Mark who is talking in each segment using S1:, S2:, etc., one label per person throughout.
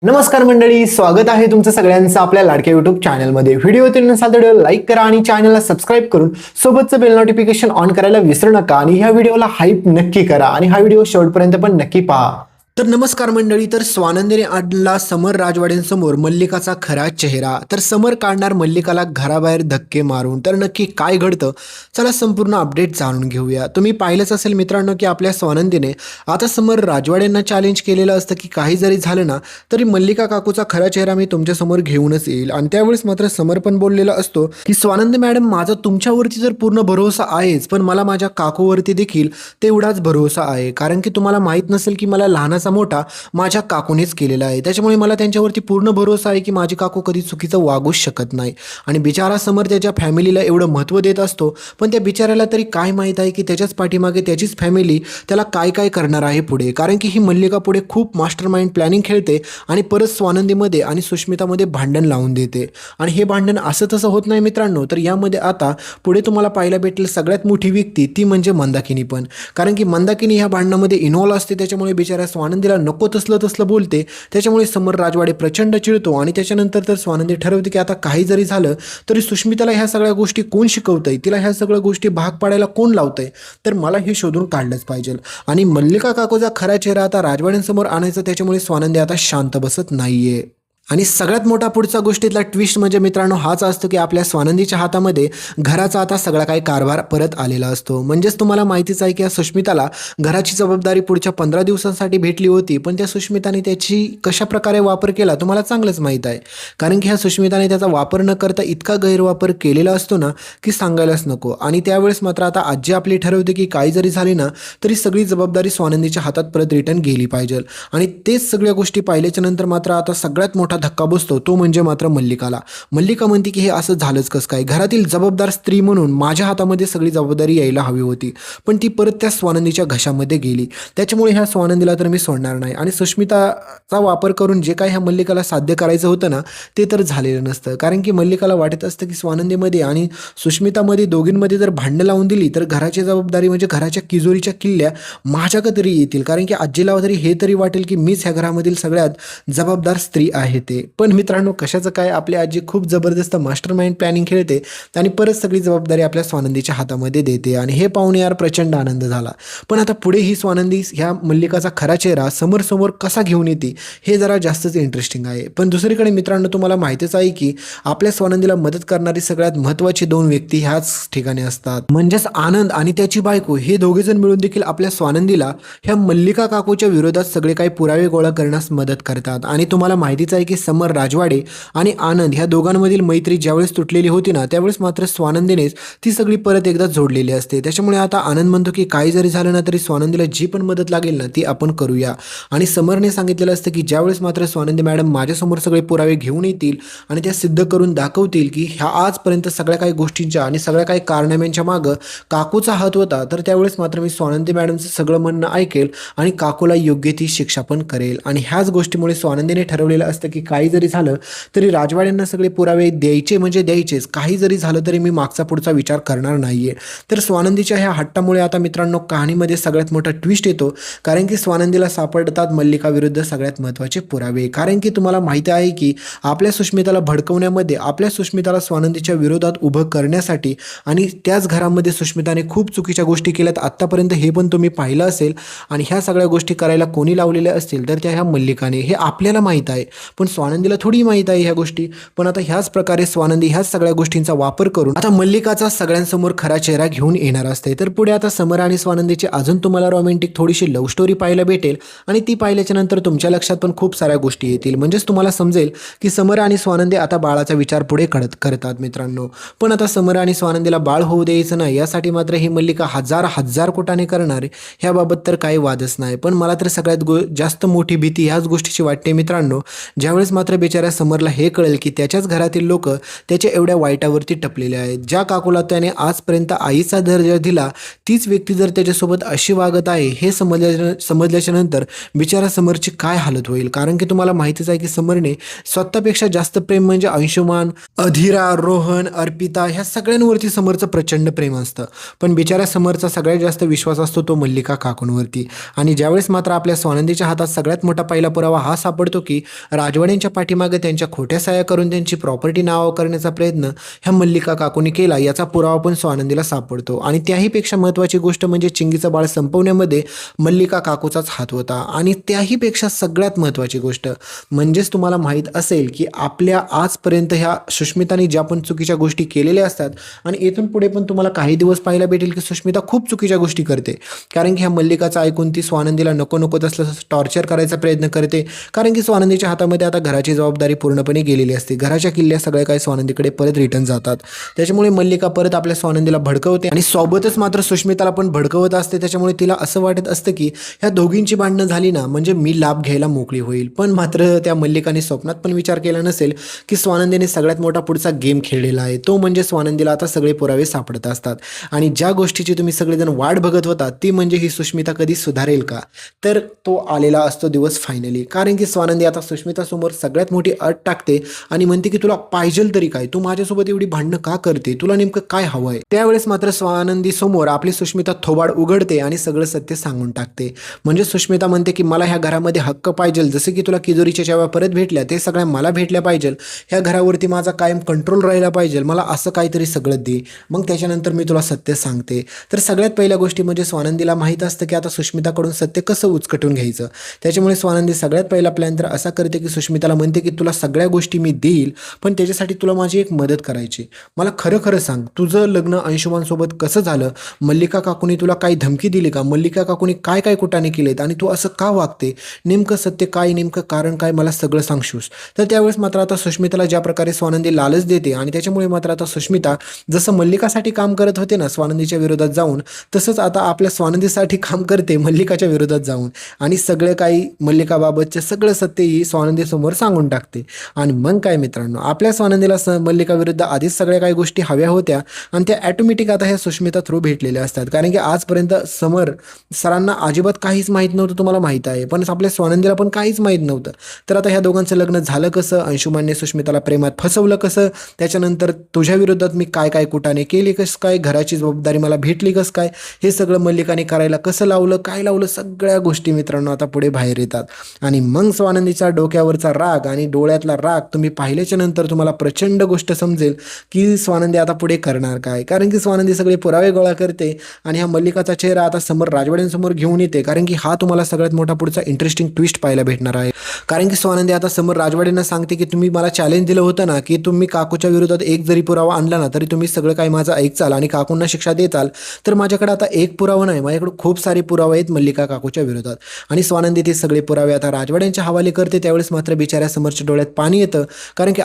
S1: नमस्कार मंडळी, स्वागत आहे तुमचं सगळ्यांचं आपल्या लाडक्या युट्यूब चॅनलमध्ये. व्हिडिओतील नसाल तर व्हिडिओ लाईक करा आणि चॅनलला सबस्क्राईब करून सोबतचं बेल नोटिफिकेशन ऑन करायला विसरू नका आणि ह्या व्हिडिओला हाईप नक्की करा आणि हा व्हिडिओ शेवटपर्यंत पण नक्की पहा. तर नमस्कार मंडळी, तर स्वानंदीने आणला समर राजवाड्यांसमोर मल्लिकाचा खरा चेहरा. तर समर काढणार मल्लिकाला घराबाहेर धक्के मारून. तर नक्की काय घडतं, चला संपूर्ण अपडेट जाणून घेऊया. तुम्ही पाहिलंच असेल मित्रांनो की आपल्या स्वानंदीने आता समर राजवाड्यांना चॅलेंज केलेलं असतं की काही जरी झालं ना तरी मल्लिका काकूचा खरा चेहरा मी तुमच्यासमोर घेऊनच येईल. आणि त्यावेळेस मात्र समर पण बोललेला असतो की स्वानंदी मॅडम, माझा तुमच्यावरती तर पूर्ण भरोसा आहेच, पण मला माझ्या काकूवरती देखील तेवढाच भरोसा आहे. कारण की तुम्हाला माहीत नसेल की मला लहानाचा मोठा माझ्या काकूनेच केलेला आहे. त्याच्यामुळे मला त्यांच्यावरती पूर्ण भरोसा आहे की माझी काकू कधी चुकीचं वागूच शकत नाही. आणि बिचारा समर त्याच्या फॅमिलीला एवढं महत्त्व देत असतो, पण त्या बिचाऱ्याला तरी काय माहीत आहे की त्याच्याच पाठीमागे त्याचीच फॅमिली त्याला काय काय करणार आहे पुढे. कारण की ही मल्लिका पुढे खूप मास्टर माइंड प्लॅनिंग खेळते आणि परत स्वानंदीमध्ये आणि सुष्मितामध्ये भांडण लावून देते. आणि हे भांडण असं तसं होत नाही मित्रांनो. तर यामध्ये आता पुढे तुम्हाला पाहायला भेटेल सगळ्यात मोठी व्यक्ती ती म्हणजे मंदाकिनी पण. कारण की मंदाकिनी ह्या भांडणामध्ये इन्व्हॉल्व असते. त्याच्यामुळे बिचाऱ्या स्वानंदीला नको तसलं बोलते. त्याच्यामुळे समर राजवाडे प्रचंड चिडतो आणि त्याच्यानंतर तर स्वानंदी ठरवते की आता काही जरी झालं तरी सुष्मिताला ह्या सगळ्या गोष्टी कोण शिकवतंय, तिला ह्या सगळ्या गोष्टी भाग पाडायला कोण लावतंय, तर मला हे शोधून काढलंच पाहिजे. आणि मल्लिका काकूचा खरा चेहरा आता राजवाड्यांसमोर आणायचा. त्याच्यामुळे स्वानंदी आता शांत बसत नाहीये. आणि सगळ्यात मोठा पुढचा गोष्टीतला ट्विस्ट म्हणजे मित्रांनो हाच असतो की आपल्या स्वानंदीच्या हातामध्ये घराचा आता सगळा काही कारभार परत आलेला असतो. म्हणजेच तुम्हाला माहितीच आहे की या सुष्मिताला घराची जबाबदारी पुढच्या 15 दिवसांसाठी भेटली होती, पण त्या सुष्मिताने त्याची कशा प्रकारे वापर केला तुम्हाला चांगलंच माहीत आहे. कारण की ह्या सुष्मिताने त्याचा वापर न करता इतका गैरवापर केलेला असतो ना की सांगायलाच नको. आणि त्यावेळेस मात्र आता आजी आपली ठरवते की काही जरी झाली ना तरी सगळी जबाबदारी स्वानंदीच्या हातात परत रिटर्न गेली पाहिजे. आणि तेच सगळ्या गोष्टी पाहिल्याच्या नंतर मात्र आता सगळ्यात मोठा धक्का बसतो तो म्हणजे मात्र मल्लिकाला. मल्लिका म्हणते की हे असं झालंच कसं काय, घरातील जबाबदार स्त्री म्हणून माझ्या हातामध्ये सगळी जबाबदारी यायला हवी होती, पण ती परत त्या स्वानंदीच्या घशामध्ये गेली. त्याच्यामुळे ह्या स्वानंदीला तर मी सोडणार नाही. आणि सुष्मिताचा वापर करून जे काही ह्या मल्लिकाला साध्य करायचं होतं ना ते तर झालेलं नसतं. कारण की मल्लिकाला वाटत असतं की स्वानंदीमध्ये आणि सुष्मितामध्ये दोघींमध्ये जर भांडणं लावून दिली तर घराची जबाबदारी म्हणजे घराच्या तिजोरीच्या किल्ल्या माझ्याकडे तरी येतील. कारण की आजीला तरी हे तरी वाटेल की मीच ह्या घरामधील सगळ्यात जबाबदार स्त्री आहे ते. पण मित्रांनो कशाचं काय, आपली आजी खूप जबरदस्त मास्टर माइंड प्लॅनिंग खेळते आणि परत सगळी जबाबदारी आपल्या स्वानंदीच्या हातामध्ये देते. आणि हे पाहून यार प्रचंड आनंद झाला. पण आता पुढे ही स्वानंदी ह्या मल्लिकाचा खरा चेहरा समोर कसा घेऊन येते हे जरा जास्तच इंटरेस्टिंग आहे. पण दुसरीकडे मित्रांनो तुम्हाला माहितीच आहे की आपल्या स्वानंदीला मदत करणारी सगळ्यात महत्त्वाची दोन व्यक्ती ह्याच ठिकाणी असतात. म्हणजेच आनंद आणि त्याची बायको हे दोघेजण मिळून देखील आपल्या स्वानंदीला ह्या मल्लिका काकूच्या विरोधात सगळे काही पुरावे गोळा करण्यास मदत करतात. आणि तुम्हाला माहितीच आहे की समर राजवाडे आणि आनंद ह्या दोघांमधील मैत्री ज्यावेळेस तुटलेली होती ना त्यावेळेस मात्र स्वानंदीनेच ती सगळी परत एकदा जोडलेली असते. त्याच्यामुळे आता आनंद म्हणतो की काही जरी झालं ना तरी स्वानंदीला जी पण मदत लागेल ना ती आपण करूया. आणि समरने सांगितलेलं असतं की ज्यावेळेस मात्र स्वानंदी मॅडम माझ्यासमोर सगळे पुरावे घेऊन येतील आणि त्या सिद्ध करून दाखवतील की ह्या आजपर्यंत सगळ्या काही गोष्टींच्या आणि सगळ्या काही कारनाम्यांच्या मागं काकूचा हात होता, तर त्यावेळेस मात्र मी स्वानंदी मॅडमचं सगळं म्हणणं ऐकेल आणि काकूला योग्य ती शिक्षा पण करेल. आणि ह्याच गोष्टीमुळे स्वानंदीने ठरवलेलं असतं की काही जरी झालं तरी राजवाड्यांना सगळे पुरावे द्यायचे म्हणजे द्यायचेच. काही जरी झालं तरी मी मागचा पुढचा विचार करणार नाहीये. तर स्वानंदीच्या ह्या हट्टामुळे आता मित्रांनो कहाणीमध्ये सगळ्यात मोठा ट्विस्ट येतो. कारण की स्वानंदीला सापडतात मल्लिका विरुद्ध सगळ्यात महत्त्वाचे पुरावे. कारण की तुम्हाला माहिती आहे की आपल्या सुष्मिताला भडकवण्यामध्ये, आपल्या सुष्मिताला स्वानंदीच्या विरोधात उभं करण्यासाठी आणि त्याच घरामध्ये सुष्मिताने खूप चुकीच्या गोष्टी केल्यात आत्तापर्यंत, हे पण तुम्ही पाहिलं असेल. आणि ह्या सगळ्या गोष्टी करायला कोणी लावलेल्या असतील तर त्या ह्या मल्लिकाने, हे आपल्याला माहीत आहे पण स्वानंदीला थोडी माहीत आहे ह्या गोष्टी. पण आता ह्याच प्रकारे स्वानंदी ह्याच सगळ्या गोष्टींचा वापर करून आता मल्लिकाचा सगळ्यांसमोर खरा चेहरा घेऊन येणार असते. तर पुढे आता समर आणि स्वानंदीची अजून तुम्हाला रोमॅन्टिक थोडीशी लव्ह स्टोरी पाहायला भेटेल. आणि ती पाहिल्याच्या नंतर तुमच्या लक्षात पण खूप साऱ्या गोष्टी येतील. म्हणजेच तुम्हाला समजेल की समर आणि स्वानंदी आता बाळाचा विचार पुढे करतात मित्रांनो. पण आता समर आणि स्वानंदीला बाळ होऊ द्यायचं नाही यासाठी मात्र ही मल्लिका हजार कोटाने करणार ह्याबाबत तर काही वादच नाही. पण मला तर सगळ्यात जास्त मोठी भीती ह्याच गोष्टीची वाटते मित्रांनो, ज्यावेळेस त्यावेळेस मात्र बिचाऱ्या समरला हे कळेल की त्याच्याच घरातील लोक त्याच्या एवढ्या वाईटावरती टपलेले आहेत. ज्या काकूला त्याने आजपर्यंत आईचा दर्जा दिला तीच व्यक्ती जर त्याच्यासोबत अशी वागत आहे हे समजल्याच्या नंतर बिचारा समरची काय हालत होईल. कारण की तुम्हाला माहितीच आहे की समरने स्वतःपेक्षा जास्त प्रेम म्हणजे अंशुमान, अधीरा, रोहन, अर्पिता ह्या सगळ्यांवरती समरचं प्रचंड प्रेम असतं. पण बिचारा समरचा सगळ्यात जास्त विश्वास असतो तो मल्लिका काकूंवरती. आणि ज्यावेळेस मात्र आपल्या स्वानंदीच्या हातात सगळ्यात मोठा पहिला पुरावा हा सापडतो की राजवाड्यांच्या पाठीमागे त्यांच्या खोट्या सह्या करून त्यांची प्रॉपर्टी नावावर करण्याचा प्रयत्न ह्या मल्लिका काकूंनी केला याचा पुरावा पण स्वानंदीला सापडतो. आणि त्याहीपेक्षा महत्त्वाची गोष्ट म्हणजे चिंगीचं बाळ संपवण्यामध्ये मल्लिका काकूचाच हात होता. आणि त्याहीपेक्षा सगळ्यात महत्त्वाची गोष्ट म्हणजेच तुम्हाला माहीत असेल की आपल्या आजपर्यंत ह्या सुष्मिताने ज्या पण चुकीच्या गोष्टी केलेल्या असतात आणि इथून पुढे पण तुम्हाला काही दिवस पाहायला भेटेल की सुष्मिता खूप चुकीच्या गोष्टी करते. कारण की ह्या मल्लिकाचं ऐकून ती स्वानंदीला नको असलं टॉर्चर करायचा प्रयत्न करते. कारण की स्वानंदीच्या हातामध्ये आता घराची जबाबदारी पूर्णपणे गेलेली असते. घराच्या किल्ल्या सगळ्या काही स्वानंदीकडे परत रिटर्न जातात. त्याच्यामुळे मल्लिका परत आपल्या स्वानंदीला भडकवते आणि सोबतच मात्र सुष्मिताला पण भडकवत असते. त्याच्यामुळे तिला असं वाटत असतं की ह्या दोघींची भांडणं झाली ना म्हणजे मी लाभ घ्यायला मोकळी होईल. पण मात्र त्या मल्लिकाने स्वप्नात पण विचार केला नसेल की स्वानंदीने सगळ्यात मोठा पुढचा गेम खेळलेला आहे. तो म्हणजे स्वानंदीला आता सगळे पुरावे सापडत असतात. आणि ज्या गोष्टीची तुम्ही सगळेजण वाट बघत होता ती म्हणजे ही सुष्मिता कधी सुधारेल का, तर तो आलेला असतो दिवस फायनली. कारण की स्वानंदी आता सुष्मितासमोर सगळ्यात मोठी अट टाकते आणि म्हणते की तुला पाहिजेल तरी काय, तू माझ्यासोबत एवढी भांडणं का करते, तुला नेमकं काय हवं आहे. त्यावेळेस मात्र स्वानंदी समोर आपली सुष्मिता थोबाड उघडते आणि सगळं सत्य सांगून टाकते. म्हणजे सुष्मिता म्हणते की मला ह्या घरामध्ये हक्क पाहिजे, जसे की तुला किजोरीच्या चाव्या परत भेटल्या ते सगळ्या मला भेटल्या पाहिजे, ह्या घरावरती माझा कायम कंट्रोल राहिला पाहिजे, मला असं काहीतरी सगळं दे, मग त्याच्यानंतर मी तुला सत्य सांगते. तर सगळ्यात पहिल्या गोष्टी म्हणजे स्वानंदीला माहीत असतं की आता सुष्मिताकडून सत्य कसं उचकटून घ्यायचं. त्याच्यामुळे स्वानंदी सगळ्यात पहिला प्लॅन तर असा करते की सुष्मिताला म्हणते की तुला सगळ्या गोष्टी मी देईल पण त्याच्यासाठी तुला माझी एक मदत करायची. मला खरं खरं सांग तुझं लग्न अंशुमानसोबत कसं झालं, मल्लिका काकूनी तुला काही धमकी दिली का, मल्लिका काकूनी काय काय कुटाने केलेत आणि तू असं का वागते, नेमकं सत्य काय, नेमकं कारण काय, मला सगळं सांगशूस. तर त्यावेळेस मात्र आता सुष्मिताला ज्या प्रकारे स्वानंदी लालच देते आणि त्याच्यामुळे मात्र आता सुष्मिता जसं मल्लिकासाठी काम करत होते ना स्वानंदीच्या विरोधात जाऊन, तसंच आता आपल्या स्वानंदीसाठी काम करते मल्लिकाच्या विरोधात जाऊन आणि सगळं काही मल्लिकाबाबतचे सगळं सत्य ही स्वानंदीसमोर सांगून टाकते. आणि मग काय मित्रांनो, आपल्या स्वानंदीला मल्लिका विरुद्ध आधीच सगळ्या काही गोष्टी हव्या होत्या आणि त्या ॲटोमॅटिक आता ह्या सुष्मिता थ्रू भेटलेल्या असतात. कारण की आजपर्यंत समर सरांना अजिबात काहीच माहीत नव्हतं, तुम्हाला माहीत आहे, पण आपल्या स्वानंदीला पण काहीच माहीत नव्हतं. तर आता ह्या दोघांचं लग्न झालं कसं, अंशुमानने सुष्मिताला प्रेमात फसवलं कसं, त्याच्यानंतर तुझ्या विरोधात मी काय काय कुटाने केली कसं काय, घराची जबाबदारी मला भेटली कसं काय, हे सगळं मल्लिकाने करायला कसं लावलं, काय लावलं, सगळ्या गोष्टी मित्रांनो आता पुढे बाहेर येतात. आणि मग स्वानंदीच्या डोक्यावरचा राग आणि डोळ्यातला राग तुम्ही पाहिल्याच्या नंतर तुम्हाला प्रचंड गोष्ट समजेल की स्वानंदी आता पुढे करणार काय. कारण की स्वानंदी सगळे पुरावे गोळा करते आणि ह्या मल्लिकाचा चेहरा आता समोर राजवाड्यांसमोर घेऊन येते. कारण की हा तुम्हाला सगळ्यात मोठा पुढचा इंटरेस्टिंग ट्विस्ट पाहायला भेटणार आहे. कारण की स्वानंदी आता समोर राजवाड्यांना सांगते की तुम्ही मला चॅलेंज दिलं होतं ना की तुम्ही काकूच्या विरोधात एक जरी पुरावा आणला ना तरी तुम्ही सगळं काही माझं ऐकचाल आणि काकूंना शिक्षा देताल. तर माझ्याकडे आता एक पुरावा नाही, माझ्याकडे खूप सारे पुरावे आहेत मल्लिका काकूच्या विरोधात. आणि स्वानंदी ते सगळे पुरावे आता राजवाड्यांच्या हवाले करते. त्यावेळेस मात्र बिचाऱ्या समोरच्या डोळ्यात पाणी येतं. कारण की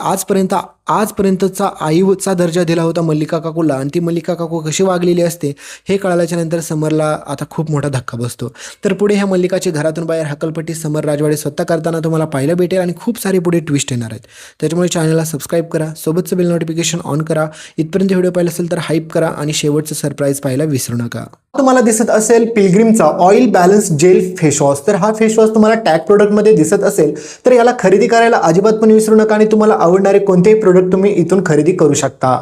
S1: आजपर्यंतचा आईचा दर्जा दिला होता मल्लिका काकूला आणि ती मल्लिका काकू कशी वागलेली असते हे कळाल्याच्या नंतर समरला आता खूप मोठा धक्का बसतो. तर पुढे ह्या मल्लिकाची घरातून बाहेर हकलपट्टी समर राजवाडे स्वतः करताना तुम्हाला पाहायला भेटेल आणि खूप सारे पुढे ट्विस्ट येणार आहेत. त्याच्यामुळे चॅनलला सबस्क्राईब करा, सोबतचं बेल नोटिफिकेशन ऑन करा. इथपर्यंत व्हिडिओ पाहिला असेल तर हाईप करा आणि शेवटचं सरप्राईज पाहायला विसरू नका. तुम्हाला दिसत असेल पिलग्रिमचा ऑइल बॅलन्स जेल फेसवॉश. तर हा फेसवॉश तुम्हाला टॅग प्रोडक्टमध्ये दिसत असेल तर याला खरेदी करायला अजिबात पण विसरू नका आणि तुम्हाला आवडणारे कोणतेही प्रोडक्ट तुम्ही इथून खरेदी करू शकता.